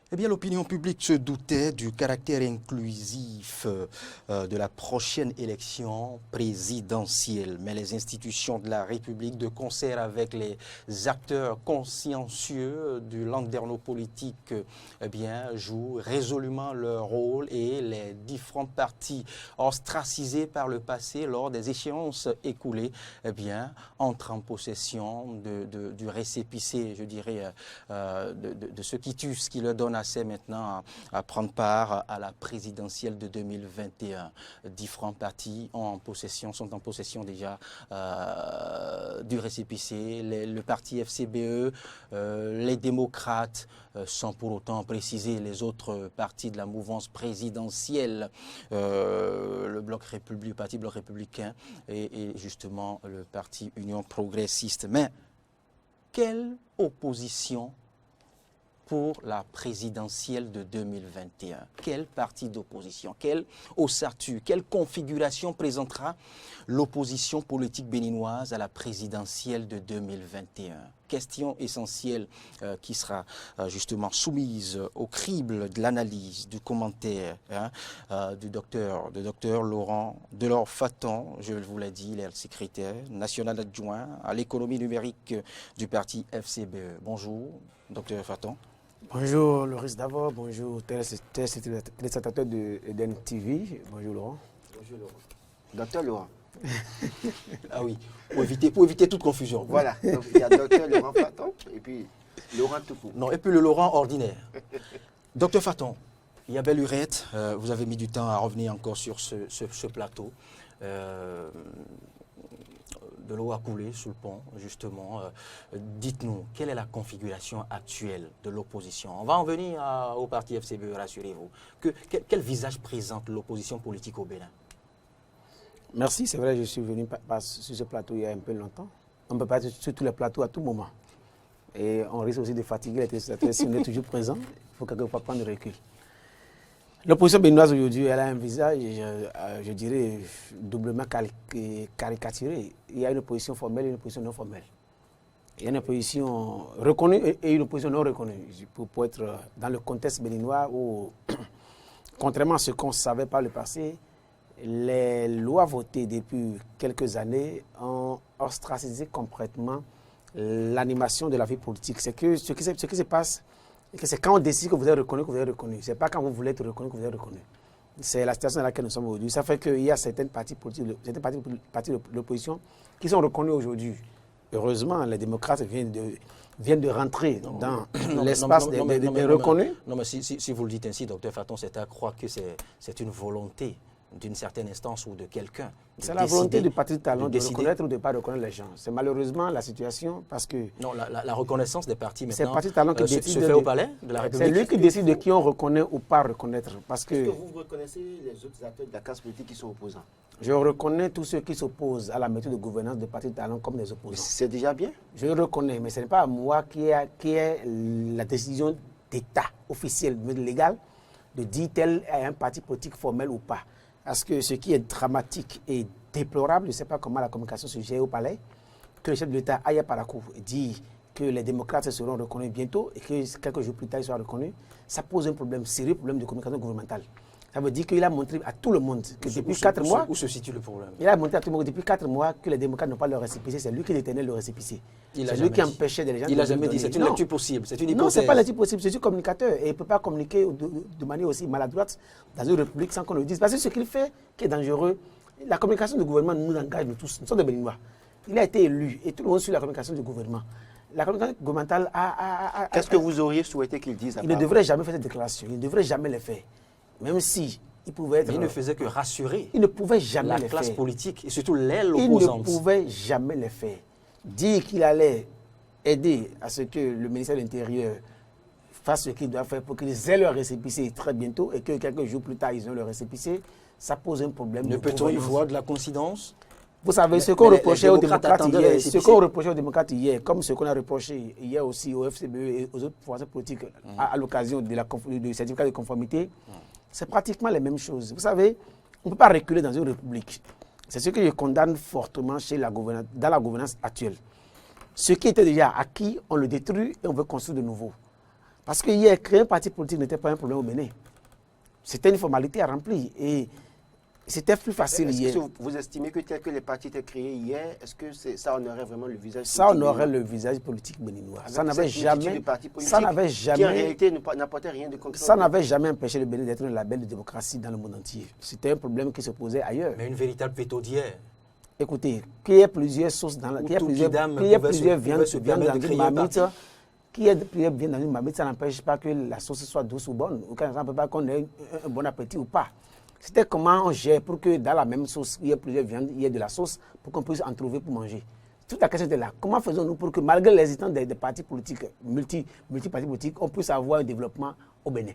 Eh bien, l'opinion publique se doutait du caractère inclusif de la prochaine élection présidentielle. Mais les institutions de la République, de concert avec les acteurs consciencieux du landerneau politique, eh bien, jouent résolument leur rôle et les différents partis ostracisés par le passé lors des échéances écoulées, eh bien, entrent en possession du récépissé, je dirais, de ce quitus qui leur donne assez maintenant à prendre part à la présidentielle de 2021. Différents partis sont en possession déjà du récépissé. Le parti FCBE, les démocrates, sans pour autant préciser les autres partis de la mouvance présidentielle, le parti Bloc républicain et justement le parti Union progressiste. Mais quelle opposition pour la présidentielle de 2021? Quel parti d'opposition? Quel ossature? Quelle configuration présentera l'opposition politique béninoise à la présidentielle de 2021? Question essentielle qui sera justement soumise au crible de l'analyse, du commentaire du docteur Laurent Delors-Faton. Je vous l'ai dit, il est le secrétaire national adjoint à l'économie numérique du parti FCBE. Bonjour, docteur Faton. Bonjour Loris d'abord, bonjour téléspectateurs de EDN TV. Bonjour Laurent. Bonjour Laurent. Docteur Laurent. Ah oui, pour éviter toute confusion. Voilà, donc il y a docteur Laurent Faton et puis Laurent tout court. Non, et puis le Laurent ordinaire. Docteur Faton, il y a belle lurette, vous avez mis du temps à revenir encore sur ce plateau. De l'eau a coulé sous le pont, justement. Dites-nous, quelle est la configuration actuelle de l'opposition? On va en venir au parti FCBE, rassurez-vous. Quel visage présente l'opposition politique au Bénin? Merci, c'est vrai, je suis venu sur ce plateau il y a un peu longtemps. On ne peut pas être sur tous les plateaux à tout moment. Et on risque aussi de fatiguer les téléspectateurs. Si on est toujours présent, il faut quelquefois prendre du recul. L'opposition béninoise aujourd'hui, elle a un visage, je dirais, doublement caricaturé. Il y a une opposition formelle et une opposition non formelle. Il y a une opposition reconnue et une opposition non reconnue. Pour être dans le contexte béninois où, contrairement à ce qu'on savait par le passé, les lois votées depuis quelques années ont ostracisé complètement l'animation de la vie politique. C'est que ce qui se passe, c'est quand on décide que vous êtes reconnu, que vous êtes reconnu. Ce n'est pas quand vous voulez être reconnu, que vous êtes reconnu. C'est la situation dans laquelle nous sommes aujourd'hui. Ça fait qu'il y a certaines parties de l'opposition qui sont reconnues aujourd'hui. Heureusement, les démocrates viennent de rentrer dans l'espace des reconnus. Non, mais si vous le dites ainsi, docteur Faton, c'est à croire que c'est une volonté d'une certaine instance ou de quelqu'un. C'est la volonté du parti talent de reconnaître ou de ne pas reconnaître les gens. C'est malheureusement la situation parce que... Non, la reconnaissance des partis maintenant c'est le parti talent qui décide se fait au palais de la République. C'est lui qui décide de qui on reconnaît ou pas reconnaître. Parce que Est-ce que vous reconnaissez les autres acteurs de la classe politique qui sont opposants? Je reconnais tous ceux qui s'opposent à la méthode de gouvernance du parti talent comme des opposants. C'est déjà bien? Je le reconnais, mais ce n'est pas à moi qui est la décision d'État officielle, légale, de dire tel est un parti politique formel ou pas. Parce que ce qui est dramatique et déplorable, je ne sais pas comment la communication se gère au palais, que le chef de l'État aille par la cour et dit que les démocrates seront reconnus bientôt et que quelques jours plus tard ils soient reconnus, ça pose un problème sérieux, problème de communication gouvernementale. Ça veut dire qu'il a montré à tout le monde que depuis 4 mois... Où se situe le problème? Il a montré à tout le monde depuis 4 mois que les démocrates n'ont pas leur récépissé. C'est lui qui détenait le récépissé. C'est lui qui empêchait les gens de... Il n'a jamais dit. C'est une lecture possible. C'est une hypothèse. Non, ce n'est pas lecture possible. C'est un communicateur. Et il ne peut pas communiquer de manière aussi maladroite dans une république sans qu'on le dise. Parce que ce qu'il fait qui est dangereux, la communication du gouvernement nous engage nous tous. Nous sommes des Béninois. Il a été élu et tout le monde suit la communication du gouvernement. La communication gouvernementale a... Qu'est-ce que vous auriez souhaité qu'il dise? Il ne devrait jamais faire cette déclaration. Il ne devrait jamais le faire. Même si... Il pouvait être... Mais il ne faisait que rassurer il ne pouvait jamais la le classe faire. politique et surtout l'aile Il opposante. ne pouvait jamais le faire. Dire qu'il allait aider à ce que le ministère de l'Intérieur fasse ce qu'il doit faire pour qu'ils aient leur récépissé très bientôt et que quelques jours plus tard, ils ont leur récépissé, ça pose un problème. Ne peut-on y voir de la coïncidence? Vous savez, ce qu'on reprochait aux démocrates hier, comme ce qu'on a reproché hier aussi au FCBE et aux autres formations politiques à l'occasion du certificat de conformité, c'est pratiquement les mêmes choses. Vous savez, on ne peut pas reculer dans une république. C'est ce que je condamne fortement dans la gouvernance actuelle. Ce qui était déjà acquis, on le détruit et on veut construire de nouveau. Parce que hier, créer un parti politique n'était pas un problème au Bénin. C'était une formalité à remplir. Et c'était plus facile hier. Est-ce que vous estimez que tel que les partis étaient créés hier, est-ce que ça honorait vraiment le visage politique? Ça honorait le visage politique béninois. Ça n'avait jamais, qui en réalité n'apportait rien de concret. Ça n'avait jamais empêché le Bénin d'être un label de démocratie dans le monde entier. C'était un problème qui se posait ailleurs. Mais une véritable pétaudière. Écoutez, qu'il y ait plusieurs sources dans la... Qu'il y ait plusieurs viandes dans une marmite, viennent dans une marmite, ça n'empêche pas que la sauce soit douce ou bonne. Ou ça ne peut pas qu'on ait un bon appétit ou pas. C'était comment on gère pour que dans la même sauce, il y ait plusieurs viandes, il y ait de la sauce pour qu'on puisse en trouver pour manger. Toute la question était là. Comment faisons-nous pour que, malgré l'existence des partis politiques, multi-partis politiques, on puisse avoir un développement au Bénin?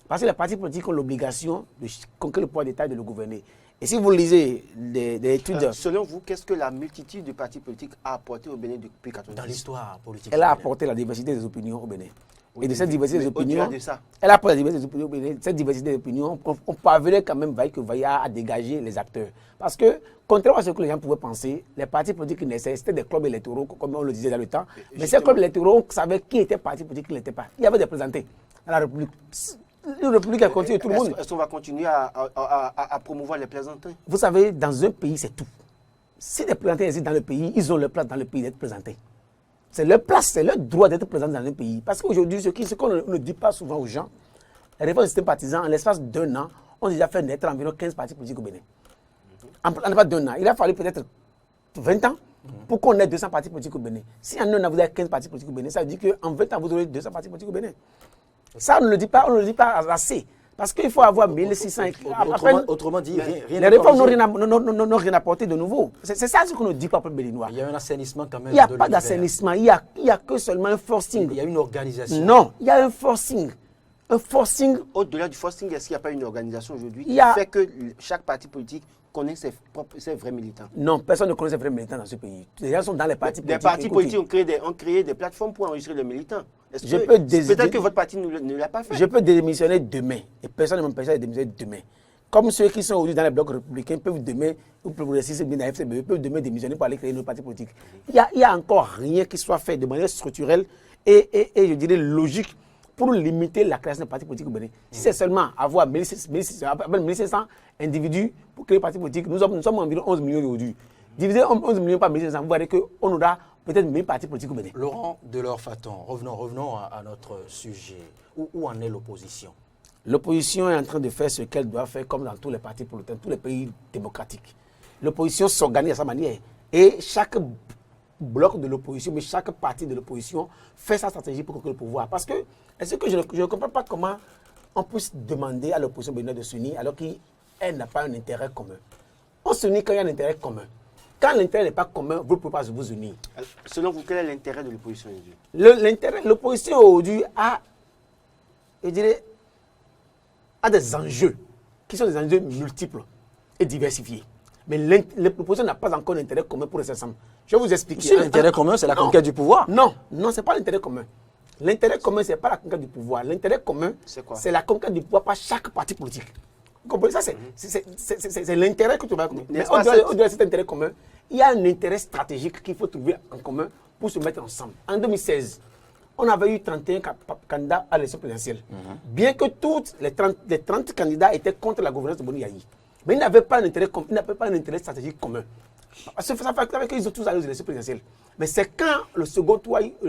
Parce que les partis politiques ont l'obligation de conquérir le pouvoir d'État et de le gouverner. Et si vous lisez des études... selon vous, qu'est-ce que la multitude de partis politiques a apporté au Bénin depuis 1990? Dans l'histoire politique. Elle a apporté la diversité des opinions au Bénin. Et de cette diversité des opinions, elle a apporté la diversité des opinions au Bénin. Cette diversité des opinions, on parvenait quand même à dégager les acteurs. Parce que, contrairement à ce que les gens pouvaient penser, les partis politiques qui naissaient, c'était des clubs électoraux, comme on le disait dans le temps. Mais ces clubs électoraux, on savait qui était parti politique, qui ne l'était pas. Il y avait des représentés dans la République. Une République a continué tout le monde. Est-ce qu'on va continuer à promouvoir les plaisantins? Vous savez, dans un pays, c'est tout. Si les plaisantins existent dans le pays, ils ont leur place dans le pays d'être présentés. C'est leur place, c'est leur droit d'être présent dans un pays. Parce qu'aujourd'hui, ce qu'on ne dit pas souvent aux gens, les réformes du système partisan, en l'espace d'1 an, ont déjà fait naître environ 15 partis politiques au Bénin. En l'espace d'1 an, il a fallu peut-être 20 ans pour qu'on ait 200 partis politiques au Bénin. Si en 1 an, vous avez 15 partis politiques au Bénin, ça veut dire qu'en 20 ans, vous aurez 200 partis politiques au Bénin. Ça, on ne le dit pas assez. Parce qu'il faut avoir 1600... Autrement dit, rien les réformes n'ont rien apporté de nouveau. C'est ça ce qu'on ne dit pas au peuple béninois. Il y a un assainissement quand même. Il n'y a pas d'assainissement, il n'y a que seulement un forcing. Il y a une organisation. Non, il y a un forcing. Un forcing. Au-delà du forcing, est-ce qu'il n'y a pas une organisation aujourd'hui qui fait que chaque parti politique connaît ses vrais militants? Non, personne ne connaît ses vrais militants dans ce pays. Les gens sont dans les partis politiques. Des partis politiques ont créé des plateformes pour enregistrer les militants. Peut-être que votre parti ne l'a pas fait. Je peux démissionner demain. Et personne ne m'empêchera de démissionner demain. Comme ceux qui sont aujourd'hui dans les blocs républicains peuvent demain, ou progressistes, bien à FCBE, peuvent demain démissionner pour aller créer nos partis politiques. Il n'y a encore rien qui soit fait de manière structurelle et je dirais logique pour limiter la création de partis politiques au Bénin. Si c'est seulement avoir 1500 individus pour créer des partis politiques, nous sommes environ 11 millions aujourd'hui. Diviser 11 millions par 1500, vous verrez qu'on aura peut-être 1000 partis politiques au Bénin. Laurent Delors-Faton, revenons à notre sujet. Où en est l'opposition? L'opposition est en train de faire ce qu'elle doit faire comme dans tous les partis politiques, dans tous les pays démocratiques. L'opposition s'organise à sa manière. Et chaque bloc de l'opposition, mais chaque parti de l'opposition fait sa stratégie pour conquérir le pouvoir. Parce que, est-ce que je ne comprends pas comment on puisse demander à l'opposition béninoise de s'unir alors qu'elle n'a pas un intérêt commun. On s'unit quand il y a un intérêt commun. Quand l'intérêt n'est pas commun, vous ne pouvez pas vous unir. Alors, selon vous, quel est l'intérêt de l'opposition aujourd'hui? L'opposition aujourd'hui a, je dirais, a des enjeux qui sont des enjeux multiples et diversifiés. Mais l'opposition n'a pas encore d'intérêt commun pour rester ensemble. Je vais vous expliquer. Si l'intérêt commun, c'est la conquête du pouvoir. Non, ce n'est pas l'intérêt commun. L'intérêt commun, ce n'est pas la conquête du pouvoir. L'intérêt commun, c'est la conquête du pouvoir par chaque parti politique. Vous comprenez ça? C'est l'intérêt que tu vas... Mais au-delà de cet intérêt commun, il y a un intérêt stratégique qu'il faut trouver en commun pour se mettre ensemble. En 2016, on avait eu 31 candidats à l'élection présidentielle. Bien que tous les 30 candidats étaient contre la gouvernance de Boni Yayi. Mais ils n'avaient pas un intérêt stratégique commun. Ça fait qu'ils ont tous allé aux élections présidentielles. Mais c'est quand le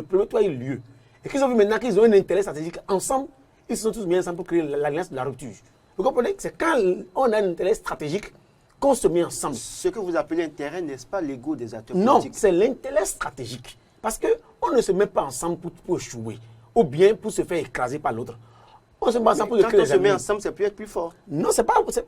premier tour a eu lieu, et qu'ils ont vu maintenant qu'ils ont un intérêt stratégique ensemble, ils se sont tous mis ensemble pour créer l'alliance de la rupture. Vous comprenez? C'est quand on a un intérêt stratégique qu'on se met ensemble. Ce que vous appelez intérêt, n'est-ce pas l'ego des acteurs politiques? Non, c'est l'intérêt stratégique. Parce qu'on ne se met pas ensemble pour jouer, ou bien pour se faire écraser par l'autre. On se met ensemble pour quand on se met ensemble, c'est pour être plus fort. Non,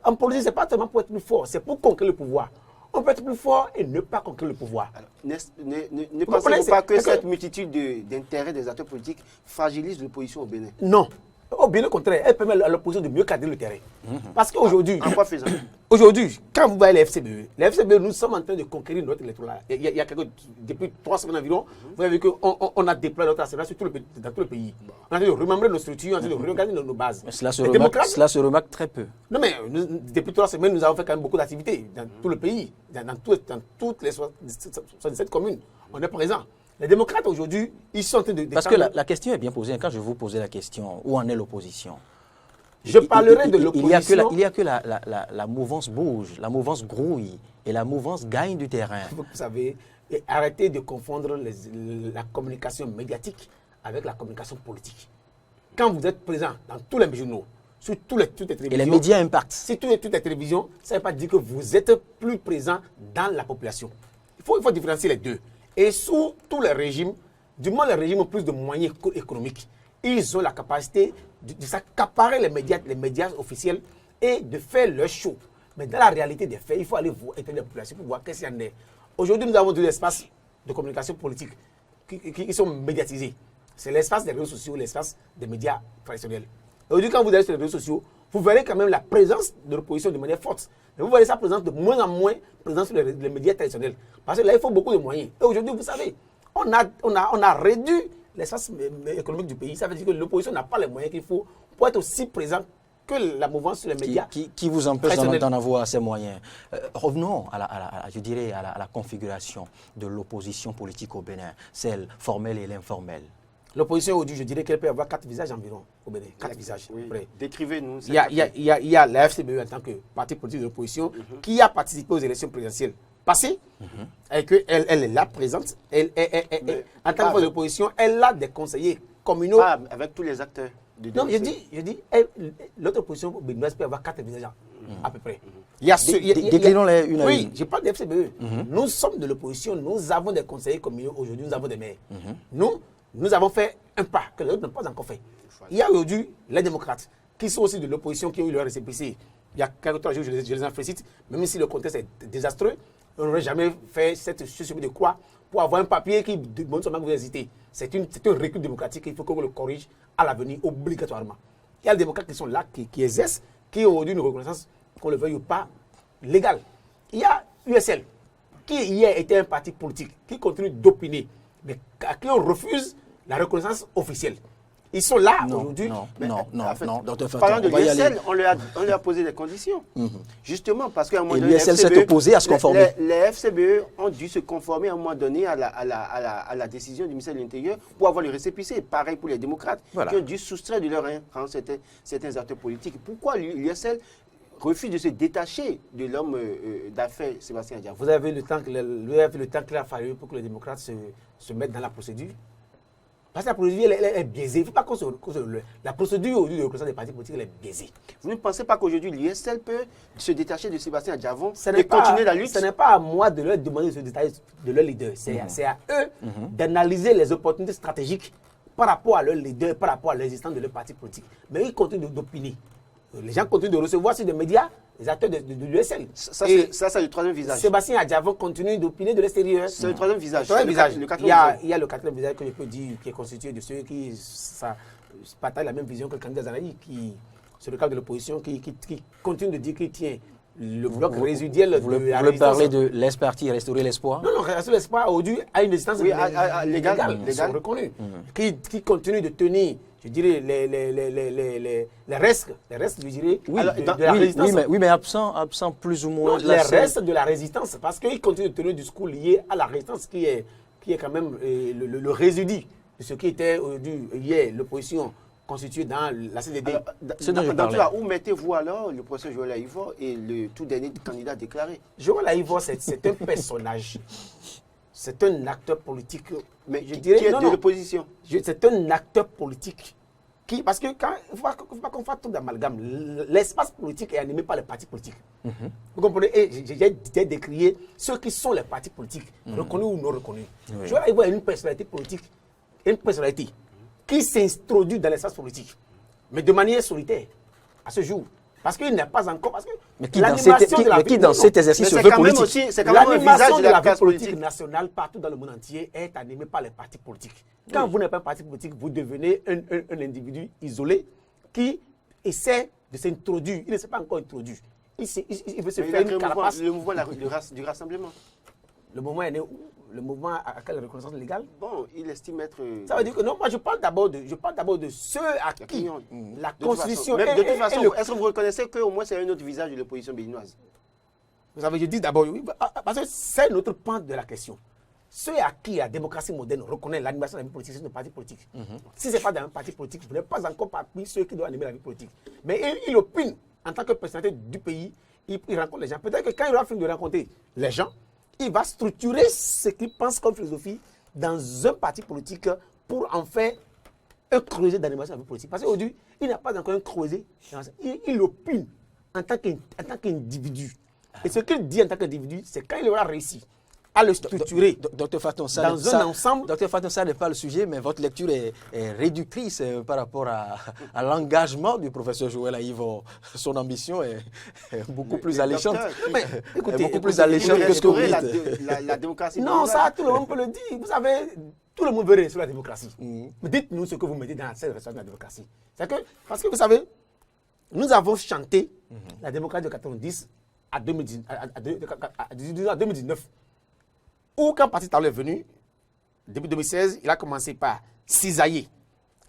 en politique, ce n'est pas tellement pour être plus fort, c'est pour conquérir le pouvoir. On peut être plus fort et ne pas conquérir le pouvoir. Alors, ne pensez-vous pas que cette multitude d'intérêts des acteurs politiques fragilise l'opposition au Bénin? Non. Au bien au contraire, elle permet à l'opposition de mieux cadrer le terrain. Parce qu'aujourd'hui, en quoi faisant? Aujourd'hui, quand vous voyez les FCBE, nous sommes en train de conquérir notre électorat. Il y a depuis 3 semaines environ, vous avez vu qu'on a déployé notre arsenal dans tout le pays. On a de remembrer nos structures, on a de regarder nos bases. Mais cela se remarque très peu. Non, mais depuis 3 semaines, nous avons fait quand même beaucoup d'activités dans tout le pays, dans toutes les 77 communes. On est présents. Les démocrates aujourd'hui, ils sont en train de... Parce que la question est bien posée. Quand je vous posais la question, où en est l'opposition? Je parlerai de l'opposition. Il n'y a que la mouvance bouge, la mouvance grouille et la mouvance gagne du terrain. Vous savez, arrêtez de confondre la communication médiatique avec la communication politique. Quand vous êtes présent dans tous les journaux, sur toutes les télévisions... Et les médias impactent. Sur toutes les télévisions, ça ne veut pas dire que vous êtes plus présent dans la population. Il faut différencier les deux. Et sous tous les régimes, du moins les régimes ont plus de moyens économiques, ils ont la capacité de s'accaparer les médias officiels et de faire leur show. Mais dans la réalité des faits, il faut aller voir la population pour voir qu'est-ce qu'il y en a. Aujourd'hui, nous avons deux espaces de communication politique qui sont médiatisés. C'est l'espace des réseaux sociaux, l'espace des médias traditionnels. Aujourd'hui, quand vous allez sur les réseaux sociaux, vous verrez quand même la présence de l'opposition de manière forte. Mais vous verrez sa présence de moins en moins présente sur les médias traditionnels. Parce que là, il faut beaucoup de moyens. Et aujourd'hui, vous savez, on a réduit l'espace économique du pays. Ça veut dire que l'opposition n'a pas les moyens qu'il faut pour être aussi présent que la mouvance sur les médias. Qui vous empêche d'en avoir ces moyens? Revenons je dirais à la configuration de l'opposition politique au Bénin, celle formelle et l'informelle. L'opposition aujourd'hui, je dirais qu'elle peut avoir 4 visages environ au Bénin. 4 visages. Oui. Décrivez-nous. Il y a la FCBE en tant que parti politique de l'opposition qui a participé aux élections présidentielles passées et qu'elle est là présente. En tant que force d'opposition, elle a des conseillers communaux. Pas avec tous les acteurs. Non, je dis l'autre opposition béninoise peut avoir 4 visages à peu près. Déclinons-les une à une. Oui, je parle de FCBE. Nous sommes de l'opposition, nous avons des conseillers communaux. Aujourd'hui, nous avons des maires. Nous avons fait un pas que les autres n'ont pas encore fait. Il y a aujourd'hui les démocrates qui sont aussi de l'opposition qui ont eu leur récépissé. Il y a quelques temps, je les en félicite, même si le contexte est désastreux, on n'aurait jamais fait cette chemin de croix pour avoir un papier qui montre seulement que vous hésitez. C'est un recul démocratique, il faut qu'on le corrige à l'avenir obligatoirement. Il y a les démocrates qui sont là, qui exercent, qui ont aujourd'hui une reconnaissance, qu'on le veuille ou pas, légale. Il y a USL, qui hier était un parti politique, qui continue d'opiner, mais à qui on refuse la reconnaissance officielle. Ils sont là aujourd'hui. Non. Parlant de l'USL, on lui a posé des conditions. Justement, parce qu'à un moment donné, l'USL s'est opposé à se conformer. Les FCBE ont dû se conformer à un moment donné à la décision du ministère de l'Intérieur pour avoir le récépissé. Pareil pour les démocrates qui ont dû soustraire de leur rang certains acteurs politiques. Pourquoi l'USL refuse de se détacher de l'homme d'affaires Sébastien Adjavon? Vous avez le temps qu'il a fallu pour que les démocrates se mettent dans la procédure. Parce que la procédure, elle est biaisée. Il ne faut pas qu'on se... La procédure aujourd'hui de reconnaissance des partis politiques, elle est biaisée. Vous ne pensez pas qu'aujourd'hui, l'USL peut se détacher de Sébastien Adjavon et continuer la lutte? Ce n'est pas à moi de leur demander de se détacher de leur leader. C'est à eux d'analyser les opportunités stratégiques par rapport à leur leader, par rapport à l'existence de leur parti politique. Mais ils continuent d'opiner. Les gens continuent de recevoir sur des médias les acteurs de l'USL. Ça, c'est le troisième visage. Sébastien Adjavon continue d'opiner de l'extérieur. C'est le troisième visage. Il y a le quatrième visage que je peux dire qui est constitué de ceux qui partagent la même vision que le candidat Zanaï, qui, sur le cadre de l'opposition, qui continue de dire qu'il tient le bloc résiduel de la résistance. Vous parlez de l'Est-Parti, restaurer l'espoir? Non, restaurer l'espoir aujourd'hui a une distance légale. Ils sont reconnus. Qui continue de tenir, je dirais, les restes, je dirais, de la résistance. Oui, mais absent plus ou moins. Non, les restes de la résistance, parce qu'ils continuent de tenir du discours lié à la résistance qui est quand même le résidu de ce qui était hier l'opposition constituée dans la CDD. Dans où mettez-vous alors le professeur Joël Aïvo et le tout dernier candidat déclaré? Joël Aïvo, c'est un personnage. C'est un acteur politique. Mais je dirais, qui est de l'opposition? C'est un acteur politique. Parce que il ne faut pas qu'on fasse tout d'amalgame. L'espace politique est animé par les partis politiques. Vous comprenez? Et j'ai décrié ceux qui sont les partis politiques, reconnus ou non reconnus. Joël Aïvo a une personnalité politique, une personnalité qui s'introduit dans l'espace politique, mais de manière solitaire, à ce jour. Parce qu'il n'est pas encore... Mais qui dans cet exercice se veut politique? L'animation de la vie politique nationale partout dans le monde entier est animée par les partis politiques. Quand vous n'êtes pas un parti politique, vous devenez un individu isolé qui essaie de s'introduire. Il ne s'est pas encore introduit. Il veut se faire une carapace. Le mouvement du rassemblement. Le mouvement est né où? Le mouvement à quelle reconnaissance légale? Bon, il estime être... Ça veut dire que non, moi je parle d'abord de ceux à qui la Constitution... De toute façon, est-ce que vous reconnaissez qu'au moins c'est un autre visage de l'opposition béninoise? Vous savez, je dis d'abord, oui, parce que c'est notre pan de la question. ceux à qui la démocratie moderne reconnaît l'animation de la vie politique, c'est un parti politique. Si ce n'est pas dans un parti politique, vous n'êtes pas encore parmi ceux qui doivent animer la vie politique. Mais il opine en tant que personnalité du pays, il rencontre les gens. Peut-être que quand il aura fini de rencontrer les gens, il va structurer ce qu'il pense comme philosophie dans un parti politique pour en faire un creuset d'animation de la vie politique. Parce qu'aujourd'hui, il n'a pas encore un creuset. Il opine en tant qu'individu. Et ce qu'il dit en tant qu'individu, c'est quand il aura réussi à le structurer Dr Faton, dans un ensemble. Dr Faton, ça n'est pas le sujet, mais votre lecture est réductrice par rapport à l'engagement du professeur Joël Aïvo. Son ambition est beaucoup plus alléchante. Beaucoup plus alléchante que ce que vous dites. La démocratie. Non, ça, tout le monde peut le dire. Vous savez, tout le monde veut réussir la démocratie. Mais dites-nous ce que vous mettez dans cette restauration de la démocratie. Parce que vous savez, nous avons chanté la démocratie de 90 à 2019. Ou quand Patrice Talon est venu, début 2016, il a commencé par cisailler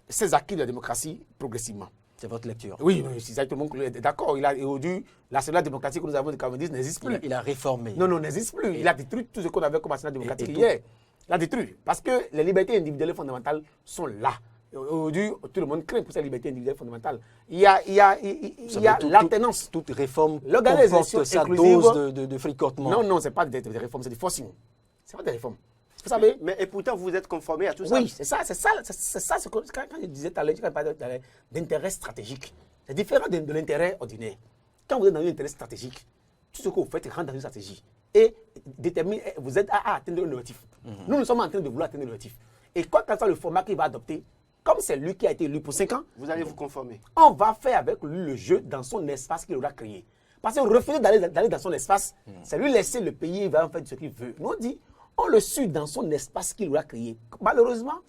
ses acquis de la démocratie progressivement. C'est votre lecture. Oui, cisailler, tout le monde est d'accord. Aujourd'hui, l'Assemblée démocratique que nous avons de 90 n'existe plus. Il a réformé. Non, n'existe plus. Il a détruit tout ce qu'on avait comme Assemblée démocratique hier. Il a détruit. Parce que les libertés individuelles fondamentales sont là. Aujourd'hui, tout le monde craint pour ces libertés individuelles fondamentales. Il y a l'alternance. Toute réforme comporte sa dose de fricotement. Non, ce n'est pas des réformes, c'est du forcing. Ce n'est pas des réformes. Vous savez, et pourtant, vous vous êtes conformé à tout ça. Oui, c'est ça. Quand je disais tout à l'heure, quand je parlais d'intérêt stratégique, c'est différent de l'intérêt ordinaire. Quand vous êtes dans un intérêt stratégique, tout ce que vous faites rentre dans une stratégie et détermine, vous êtes à atteindre un objectif. Nous sommes en train de vouloir atteindre l'objectif. Et quoi que soit le format qu'il va adopter, comme c'est lui qui a été élu pour 5 ans, vous allez vous conformer. On va faire avec lui le jeu dans son espace qu'il aura créé. Parce que refuser d'aller dans son espace, c'est lui laisser le pays, il va en faire ce qu'il veut. Nous on dit, on le suit dans son espace qu'il aura créé. Malheureusement,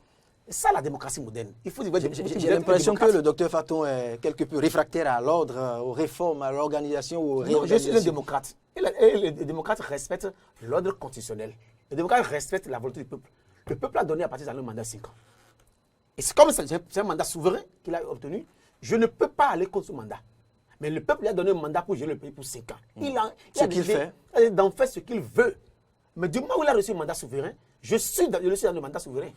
c'est ça la démocratie moderne. J'ai l'impression que le docteur Faton est quelque peu réfractaire à l'ordre, aux réformes, à l'organisation, aux réorganisations. Je suis un démocrate. Et les démocrates respectent l'ordre constitutionnel. Les démocrates respectent la volonté du peuple. Le peuple a donné à partir d'un mandat 5 ans. Et c'est comme c'est un mandat souverain qu'il a obtenu, je ne peux pas aller contre ce mandat. Mais le peuple lui a donné un mandat pour gérer le pays pour 5 ans. Il a décidé d'en faire ce qu'il veut. Mais du moment où il a reçu un mandat souverain, je suis dans le mandat souverain.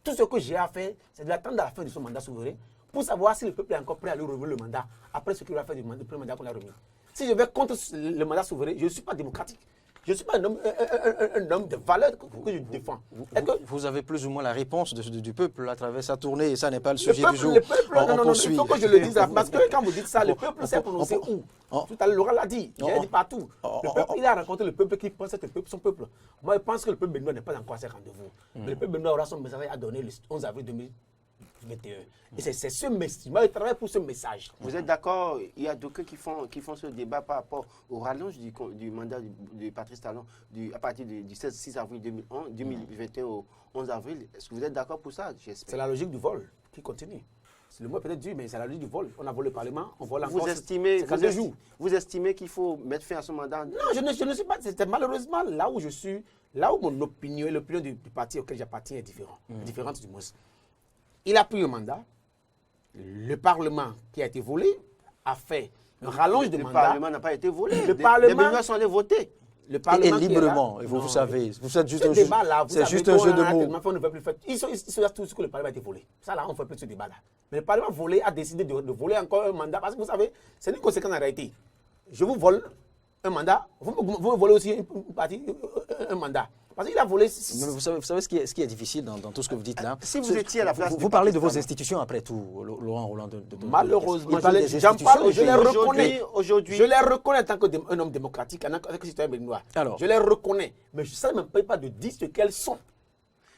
Tout ce que j'ai à faire, c'est d'attendre à la fin de son mandat souverain pour savoir si le peuple est encore prêt à lui renouveler le mandat après ce qu'il a fait du premier mandat qu'on a remis. Si je vais contre le mandat souverain, je ne suis pas démocratique. Je ne suis pas un homme de valeur que je défends. Vous avez plus ou moins la réponse du peuple à travers sa tournée et ça n'est pas le sujet du jour. Le peuple, non, il faut que je le dise. Parce que quand vous dites ça, le peuple s'est prononcé où? Tout à l'heure, Laurent l'a dit. J'ai dit partout. Le peuple, il a rencontré le peuple qui pense être son peuple. Moi, je pense que le peuple béninois n'est pas encore à ses rendez-vous. Mais le peuple béninois aura son message à donner le 11 avril 2021. Et c'est ce message. Moi, je travaille pour ce message. Vous êtes d'accord? Il y a d'aucuns qui font ce débat par rapport au rallonge du mandat de Patrice Talon à partir du 6 avril 2021 au 11 avril. Est-ce que vous êtes d'accord pour ça? C'est la logique du vol qui continue. C'est le mot peut-être dur, mais c'est la logique du vol. On a volé le Parlement, on vole encore. Vous estimez qu'il faut mettre fin à ce mandat? Non, je ne suis pas. C'est malheureusement là où je suis, là où mon opinion et l'opinion du parti auquel j'appartiens est différente du moins. Il a pris le mandat. Le Parlement qui a été volé a fait un rallonge de mandat. Le Parlement n'a pas été volé. Le Parlement, les Béninois sont allés voter. Le Parlement et librement, vous savez. Vous êtes juste c'est juste un jeu de mots. On ne veut plus faire. Ils sont tous que le Parlement a été volé. Ça là, on ne fait plus ce débat là. Mais le Parlement volé a décidé de voler encore un mandat parce que vous savez, c'est une conséquence en réalité. Je vous vole un mandat, vous me volez aussi un mandat. Parce qu'il a volé. Mais vous savez ce qui est difficile dans tout ce que vous dites là. Si vous étiez à la place. Vous parlez de vos institutions après tout, Laurent Roland. Malheureusement, j'en parle, je les reconnais. Aujourd'hui, je les reconnais en tant qu'un homme démocratique, en tant que citoyen béninois. Je les reconnais. Mais ça ne m'empêche pas de dire ce qu'elles sont.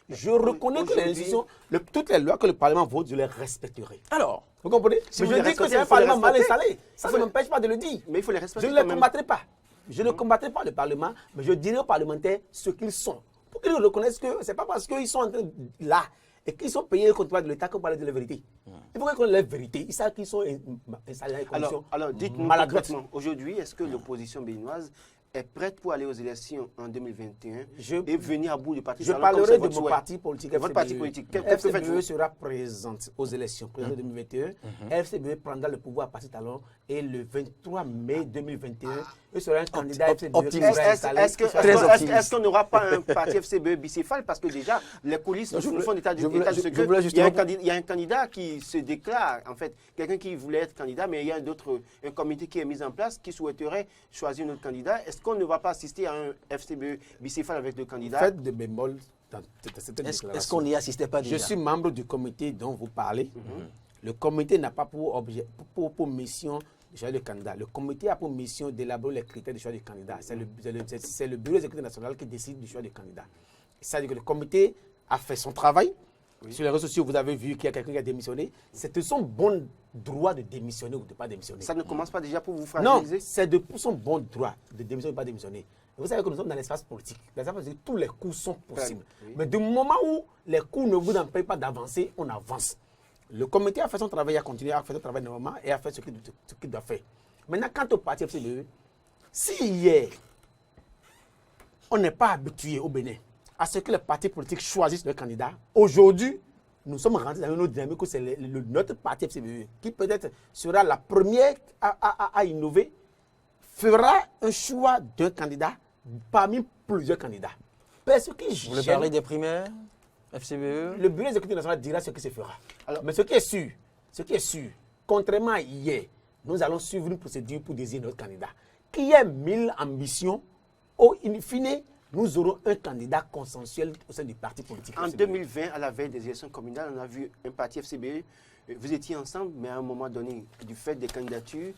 Je reconnais que les institutions, toutes les lois que le Parlement vote, je les respecterai. Alors, vous comprenez? Mais je dis que c'est un Parlement mal installé. Ça ne m'empêche pas de le dire. Mais il faut les respecter. Je ne les combattrai pas. Je ne combattrai pas le Parlement, mais je dirai aux parlementaires ce qu'ils sont. Pour qu'ils reconnaissent que ce n'est pas parce qu'ils sont en train là et qu'ils sont payés contre de l'État qu'on parle de la vérité. Il faut qu'ils connaissent la vérité. Ils savent qu'ils sont installés dans les conditions. Alors dites-nous concrètement, aujourd'hui, est-ce que l'opposition béninoise est prête pour aller aux élections en 2021 et venir à bout du parti. Je parlerai de mon parti politique. Votre parti politique. FCBE sera présente aux élections présidentielles 2021. FCBE prendra le pouvoir à parti talon et le 23 mai 2021, il sera un candidat FCBE qui sera installé. Est-ce qu'on n'aura pas un parti FCBE bicéphale? Parce que déjà, les coulisses nous font état de secret. Il y a un candidat qui se déclare, en fait, quelqu'un qui voulait être candidat, mais il y a un comité qui est mis en place qui souhaiterait choisir notre candidat. Est-ce qu'on ne va pas assister à un FCBE bicéphale avec deux candidats? Faites de bémol dans cette déclaration. Est-ce qu'on n'y assistait pas déjà? Je suis membre du comité dont vous parlez. Le comité n'a pas pour mission de choisir le candidat. Le comité a pour mission d'élaborer les critères de choix du candidat. C'est le bureau exécutif national qui décide du choix du candidat. C'est-à-dire que le comité a fait son travail. Sur les réseaux sociaux, vous avez vu qu'il y a quelqu'un qui a démissionné. C'est de son bon droit de démissionner ou de ne pas démissionner. Ça ne commence pas déjà pour vous fragiliser? Non, c'est de son bon droit de démissionner ou de ne pas démissionner. Vous savez que nous sommes dans l'espace politique. L'espace politique, tous les coups sont possibles. Mais du moment où les coups ne vous empêchent pas d'avancer, on avance. Le comité a fait son travail, a continué à faire son travail normalement et a fait ce qu'il doit faire. Maintenant, quant au parti FCBE, si hier, on n'est pas habitué au Bénin à ce que les partis politiques choisissent leurs candidats, aujourd'hui, nous sommes rentrés dans une autre dynamique où c'est notre parti FCBE qui peut-être sera la première à innover, fera un choix d'un candidat parmi plusieurs candidats. Parce que vous voulez parler des primaires FCBE? Le bureau exécutif national dira ce qui se fera. Alors, mais ce qui est sûr, contrairement à hier, nous allons suivre une procédure pour désigner notre candidat. Qui ait 1000 ambitions, in fine, nous aurons un candidat consensuel au sein du parti politique. En 2020, à la veille des élections communales, on a vu un parti FCBE. Vous étiez ensemble, mais à un moment donné, du fait des candidatures,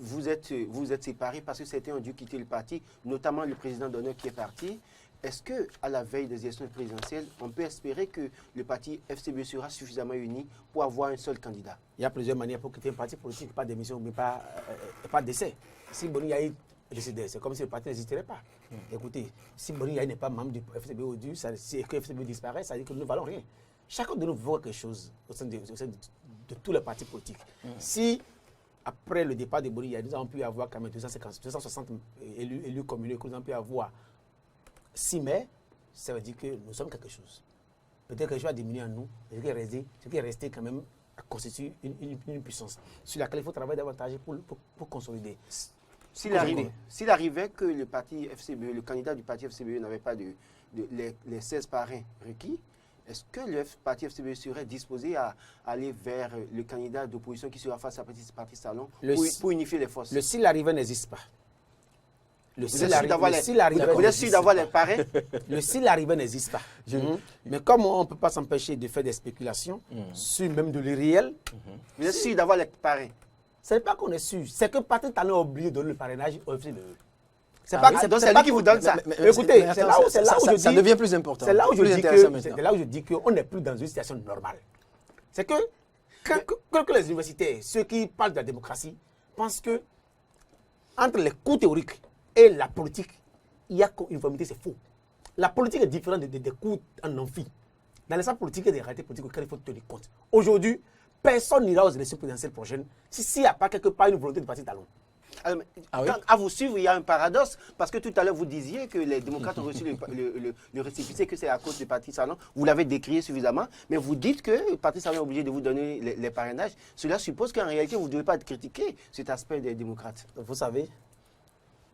vous êtes séparés parce que certains ont dû quitter le parti, notamment le président d'honneur qui est parti. Est-ce qu'à la veille des élections présidentielles, on peut espérer que le parti FCBE sera suffisamment uni pour avoir un seul candidat? Il y a plusieurs manières pour quitter un parti politique, pas d'émission, mais pas d'essai. Si Boni Yahi décidait, c'est comme si le parti n'existerait pas. Écoutez, si Boni Yahi n'est pas membre du FCBE aujourd'hui, et que le FCBE disparaît, ça veut dire que nous ne valons rien. Chacun de nous veut quelque chose au sein de tous les partis politiques. Si, après le départ de Boni Yahi, nous avons pu avoir quand même 260 élus communaux, que nous avons pu avoir 6 mai, ça veut dire que nous sommes quelque chose. Peut-être que je vais diminuer en nous, mais ce qui est resté quand même constitue une puissance sur laquelle il faut travailler davantage pour consolider. S'il arrivait que le parti FCBE, le candidat du parti FCBE n'avait pas les 16 parrains requis, est-ce que le parti FCBE serait disposé à aller vers le candidat d'opposition qui sera face à parti salon pour unifier les forces? Le s'il arrivait n'existe pas. Vous êtes sûr d'avoir les parrains? Le s'il arrivait n'existe pas. Mais comme on ne peut pas s'empêcher de faire des spéculations, sur même de l'irréel, vous êtes sûr d'avoir les parrains? Ce n'est pas qu'on est sûr, c'est que Patrick Talon a oublié de donner le parrainage au FCBE. Donc c'est lui qui vous donne ça. Écoutez, c'est là où je dis... Ça devient plus important. C'est là où je dis qu'on n'est plus dans une situation normale. C'est que les universitaires, ceux qui parlent de la démocratie, pensent que entre les cours théoriques et la politique, il y a uniformité, c'est faux. La politique est différente des cours en amphi. Dans l'espace politique, il y a des réalités politiques auxquelles il faut tenir compte. Aujourd'hui, personne n'ira aux élections présidentielles prochaines s'il n'y a pas quelque part une volonté de parti talon. À vous suivre, il y a un paradoxe, parce que tout à l'heure, vous disiez que les démocrates ont reçu le récépissé, que c'est à cause du parti salon. Vous l'avez décrié suffisamment, mais vous dites que le parti salon est obligé de vous donner les parrainages. Cela suppose qu'en réalité, vous ne devez pas critiquer cet aspect des démocrates. Vous savez,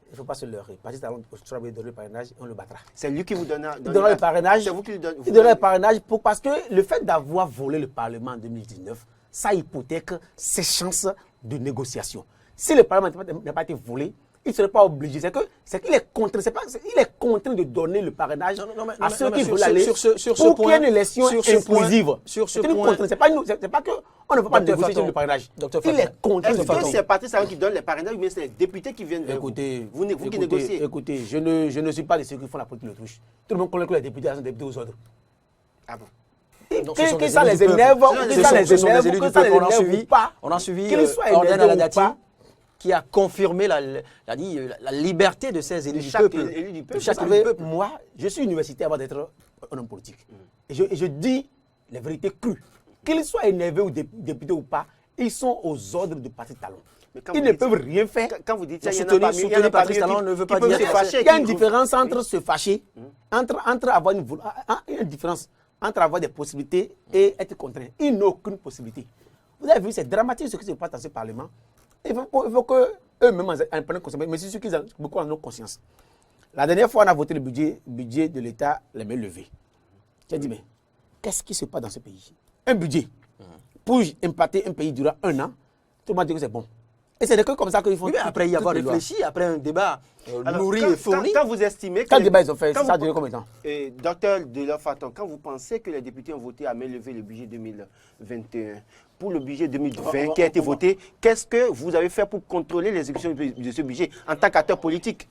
il ne faut pas se leurrer. Le parti talon sera obligé de donner le parrainage, on le battra. C'est lui qui vous donne le parrainage. C'est vous qui lui donnez. Il donnera le parrainage parce que le fait d'avoir volé le Parlement en 2019, ça hypothèque ses chances de négociation. Si le Parlement n'a pas été volé, il ne serait pas obligé. C'est qu'il est contraint. Il est contraint de donner le parrainage à ceux qui veulent aller pour qu'il y ait une élection inclusive. C'est une contrainte. Ce n'est pas qu'on ne veut pas négocier sur le parrainage. Il est contraint. Est-ce que c'est le parti salon qui donne les parrainages ou bien c'est les députés qui viennent vers vous? Vous qui négociez. Écoutez, je ne suis pas de ceux qui font la politique de l'autruche. Tout le monde connaît que les députés sont des députés aux ordres. Ah bon? Que ça les énerve, que ça les énerve, que ça les énerve ou pas. On a suivi Orden Aladati qui a confirmé la liberté de ces élus du peuple. Moi, je suis universitaire avant d'être un homme politique. Et je dis les vérités crues. Qu'ils soient énervés ou députés ou pas, ils sont aux ordres du parti talon. Ils ne peuvent rien faire. Quand vous dites ça, soutenir Patrice Talon ne veut pas dire... Il y a une différence entre se fâcher, entre avoir une différence entre avoir des possibilités et être contraint. Ils n'ont aucune possibilité. Vous avez vu, c'est dramatique ce qui se passe dans ce Parlement. Il faut qu'eux-mêmes en prennent conscience, mais c'est sûr qu'ils ont beaucoup en ont conscience. La dernière fois, on a voté le budget de l'État, les mains levées. J'ai dit, mais qu'est-ce qui se passe dans ce pays? Un budget pour impacter un pays durant 1 an, tout le monde dit que c'est bon. Et c'est comme ça qu'ils font. Oui, après y avoir réfléchi, après un débat nourri et fourni. Quand vous estimez que. Quel débat ils ont fait? Ça a duré combien de temps? Docteur Delors Faton, quand vous pensez que les députés ont voté à main levée le budget 2021, pour le budget 2020 qui a été voté, qu'est-ce que vous avez fait pour contrôler l'exécution de ce budget en tant qu'acteur politique?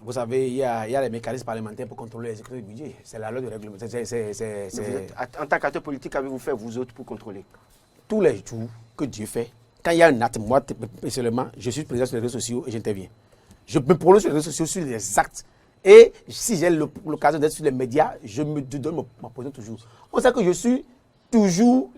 Vous savez, il y a les mécanismes parlementaires pour contrôler l'exécution du budget. C'est la loi de règlement. En tant qu'acteur politique, qu'avez-vous fait, vous autres, pour contrôler? Tous les jours que Dieu fait, quand il y a un acte, moi, personnellement, je suis présent sur les réseaux sociaux et j'interviens. Je me prononce sur les réseaux sociaux sur les actes. Et si j'ai l'occasion d'être sur les médias, je donne ma position toujours. On sait que je suis toujours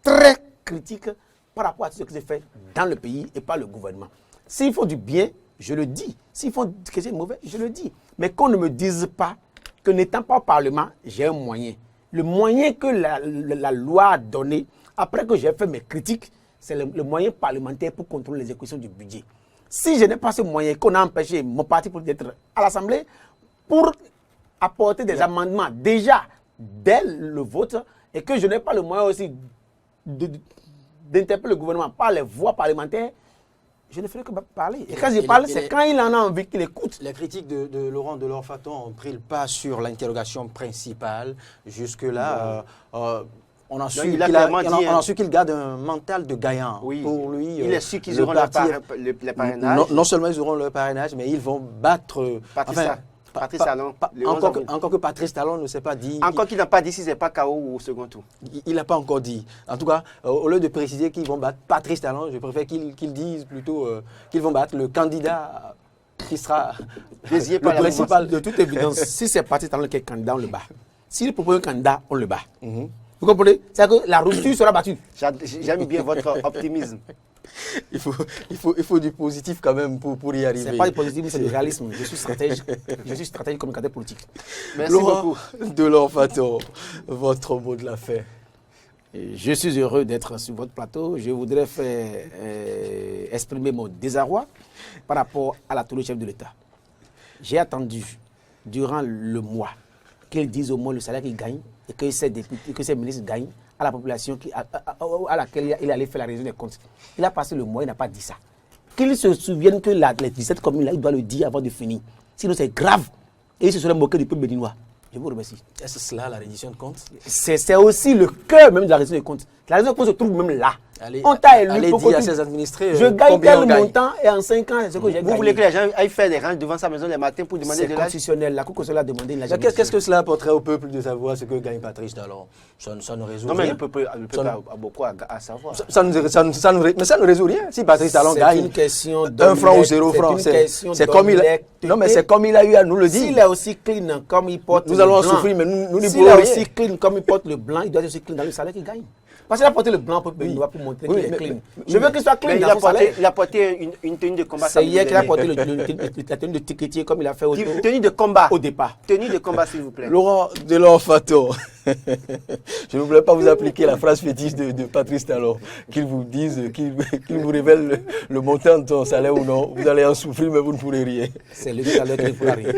très critique par rapport à ce qui se fait dans le pays et par le gouvernement. S'ils font du bien, je le dis. S'ils font quelque chose de mauvais, je le dis. Mais qu'on ne me dise pas que n'étant pas au Parlement, j'ai un moyen. Le moyen que la loi a donné, après que j'ai fait mes critiques, c'est le moyen parlementaire pour contrôler l'exécution du budget. Si je n'ai pas ce moyen, qu'on a empêché mon parti d'être à l'Assemblée pour apporter des amendements déjà dès le vote, et que je n'ai pas le moyen aussi d'interpeller le gouvernement par les voies parlementaires, je ne ferai que parler. Et quand je parle, c'est quand il en a envie qu'il écoute. Les critiques de Laurent Delors Faton ont pris le pas sur l'interrogation principale. Jusque-là, on a su qu'il garde un mental de gagnant. Oui. Pour lui, il est sûr qu'ils auront le parrainage. Non seulement ils auront le parrainage, mais ils vont battre... Patrice Talon. Encore que Patrice Talon ne s'est pas dit... Encore qu'il n'a pas dit si ce n'est pas KO ou au second tour. Il n'a pas encore dit. En tout cas, au lieu de préciser qu'ils vont battre Patrice Talon, je préfère qu'ils disent plutôt qu'ils vont battre le candidat qui sera désigné par le principal. De toute évidence, si c'est Patrice Talon qui est candidat, on le bat. S'il propose un candidat, on le bat. Vous comprenez? C'est-à-dire que la rupture sera battue. J'aime bien votre optimisme. Il faut du positif quand même pour y arriver. Ce n'est pas du positif, c'est du réalisme. Je suis stratège comme cadre politique. Merci beaucoup. Delors Faton, votre mot de la fin. Je suis heureux d'être sur votre plateau. Je voudrais exprimer mon désarroi par rapport à la tour du chef de l'État. J'ai attendu durant le mois qu'ils disent au moins le salaire qu'ils gagnent et que ces députés, que ces ministres gagnent à la population à laquelle il allait faire la révision des comptes. Il a passé le mois, il n'a pas dit ça. Qu'ils se souviennent que les 17 communes, là, il doit le dire avant de finir. Sinon, c'est grave. Et il se serait moqué du peuple béninois. Je vous remercie. Est-ce cela la reddition de comptes? C'est aussi le cœur même de la reddition de comptes. La reddition de comptes se trouve même là. On t'a élu pour dire à ses administrés je gagne tel montant et en 5 ans, c'est ce que j'ai gagné. Vous voulez que les gens aillent faire des rangs devant sa maison les matins pour demander de l'âge? C'est constitutionnel. La Cour constitutionnelle a demandé de l'âge. Qu'est-ce que cela apporterait au peuple de savoir ce que gagne Patrice Talon? Ça ne résout rien. Non, mais le peuple a beaucoup à savoir. Mais ça ne résout rien. Si Patrice Talon gagne 1 franc ou 0 franc, c'est comme il a... Non, mais c'est comme il a eu à nous le dire. S'il est aussi clean comme il porte nous allons souffrir, mais nous n'y pourrons rien. S'il est aussi clean comme il porte le blanc, il doit être aussi clean dans le salaire qu'il gagne. Parce qu'il a porté le blanc pour montrer qu'il est clean. Je veux qu'il soit clean dans son salaire. Il a porté une tenue de combat. C'est hier qu'il a porté la tenue de ticketier comme il a fait tenue de combat au départ. Tenue de combat, s'il vous plaît. Laurent Delors Faton, je ne voulais pas vous appliquer la phrase fétiche de Patrice Talon, qu'il vous dise, qu'il vous révèle le montant de son salaire ou non. Vous allez en souffrir, mais vous ne pourrez rien. C'est le salaire qui ne pourra rien.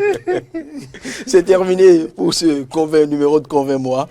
C'est terminé pour ce numéro de Convainc-moi.